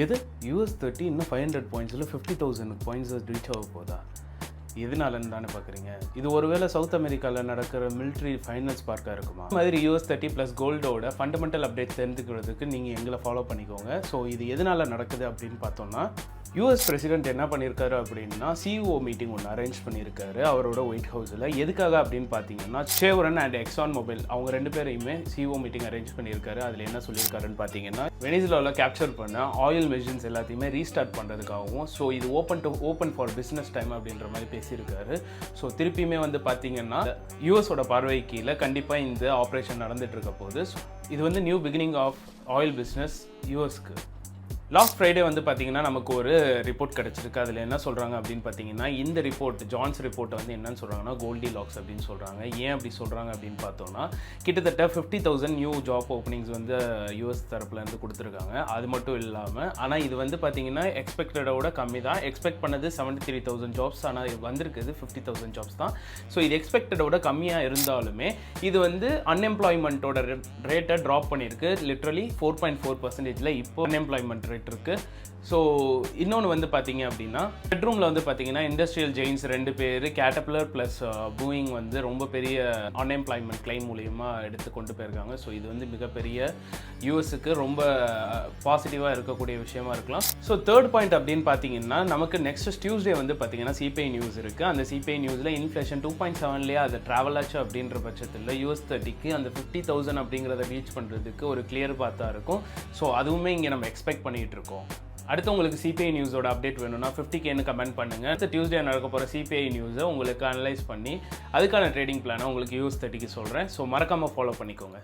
எது US30 இன்னும் 500 பாயிண்ட்ஸில் 50,000 points reach ஆக போதா? எதனாலன்னு தானே பார்க்குறீங்க. இது ஒருவேளை சவுத் அமெரிக்காவில் நடக்கிற மிலிட்ரி ஃபைனல்ஸ் பார்க்க இருக்குமா? மாதிரி US30 ப்ளஸ் கோல்டோட ஃபண்டமெண்டல் அப்டேட் தெரிஞ்சுக்கிறதுக்கு நீங்கள் எங்களை ஃபாலோ பண்ணிக்கோங்க. ஸோ இது எதனால் நடக்குது அப்படின்னு பார்த்தோம்னா, US பிரசிடென்ட் என்ன பண்ணியிருக்காரு அப்படின்னா CEO மீட்டிங் ஒன்று அரேஞ்ச் பண்ணியிருக்காரு அவரோட ஒயிட் ஹவுஸில். எதுக்காக அப்படின்னு பார்த்தீங்கன்னா, ஷேவ்ரன் அண்ட் எக்ஸான் மொபைல் அவங்க ரெண்டு பேரையுமே CEO மீட்டிங் அரேஞ்ச் பண்ணியிருக்காரு. அதில் என்ன சொல்லியிருக்காருன்னு பார்த்தீங்கன்னா, வெனிசுலாவில் கேப்சர் பண்ண ஆயில் மெஷின்ஸ் எல்லாத்தையுமே ரீஸ்டார்ட் பண்ணுறதுக்காகவும், ஸோ இது ஓப்பன் ஃபார் பிஸ்னஸ் டைம் அப்படின்ற மாதிரி பேசியிருக்காரு. ஸோ திருப்பியுமே வந்து பார்த்தீங்கன்னா யூஎஸோட பார்வை கீழே கண்டிப்பாக இந்த ஆப்ரேஷன் நடந்துட்டு இருக்க போது. இது வந்து new beginning of oil business யூஎஸ்க்கு. லாஸ்ட் ஃப்ரைடே வந்து பார்த்தீங்கன்னா நமக்கு ஒரு ரிப்போர்ட் கிடச்சிருக்கு. அதில் என்ன சொல்கிறாங்க அப்படின்னு பார்த்தீங்கன்னா, இந்த ரிப்போர்ட் ஜான்ஸ் ரிப்போர்ட் வந்து என்னன்னு சொல்கிறாங்கன்னா கோல்டி லாக்ஸ் அப்படின்னு சொல்கிறாங்க. ஏன் அப்படி சொல்கிறாங்க அப்படின்னு பார்த்தோம்னா, கிட்டத்தட்ட 50,000 நியூ ஜாப் ஓப்பனிங்ஸ் வந்து யூஎஸ் தரப்புலேருந்து கொடுத்துருக்காங்க. அது மட்டும் இல்லாமல் ஆனால் இது வந்து பார்த்தீங்கன்னா எக்ஸ்பெக்டடோட கம்மி தான். எக்ஸ்பெக்ட் பண்ணது 73,000 ஜாப்ஸ், ஆனால் வந்திருக்குது 50,000 ஜாப்ஸ் தான். ஸோ இது எக்ஸ்பெக்டடோட கம்மியாக இருந்தாலுமே இது வந்து அன்எம்ப்ளாய்மெண்ட்டோட ரேட்டை ட்ராப் பண்ணியிருக்கு. லிட்ரலி 4.4% இப்போ அன்எம்ப்ளாய்மெண்ட் ரேட் இருக்கு. ஸோ இன்னொன்று வந்து பார்த்தீங்க அப்படின்னா, பெட்ரூமில் வந்து பார்த்தீங்கன்னா இண்டஸ்ட்ரியல் ஜெயின்ஸ் 2 பேர், கேட்டபிளர் ப்ளஸ் பூயிங் வந்து ரொம்ப பெரிய அன்எம்ப்ளாய்மெண்ட் கிளைம் மூலியமாக எடுத்து கொண்டு போயிருக்காங்க. ஸோ இது வந்து மிகப்பெரிய யூஎஸ்க்கு ரொம்ப பாசிட்டிவாக இருக்கக்கூடிய விஷயமா இருக்கலாம். ஸோ தேர்ட் பாயிண்ட் அப்படின்னு பார்த்தீங்கன்னா, நமக்கு நெக்ஸ்ட் டியூஸ்டே வந்து பார்த்தீங்கன்னா சிபிஐ நியூஸ் இருக்குது. அந்த சிபிஐ நியூஸில் இன்ஃப்ளேஷன் 2.7லேயே அது ட்ராவல் ஆச்சு அப்படின்ற பட்சத்தில் US30க்கு அந்த 50,000 அப்படிங்கிறத ரீச் பண்ணுறதுக்கு ஒரு கிளியர் பாத்தாக இருக்கும். ஸோ அதுவுமே இங்கே நம்ம எக்ஸ்பெக்ட் பண்ணிகிட்டு இருக்கோம். அடுத்து உங்களுக்கு சிபிஐ நியூஸோட அப்டேட் வேணும்னா 50Kன்னு கமெண்ட் பண்ணுங்கள். அடுத்த டியூஸ்டே நடக்க போகிற சிபிஐ நியூஸை உங்களுக்கு அனலைஸ் பண்ணி அதுக்கான ட்ரேடிங் பிளானை உங்களுக்கு US30க்கு சொல்கிறேன். ஸோ மறக்காமல் ஃபாலோ பண்ணிக்கோங்க.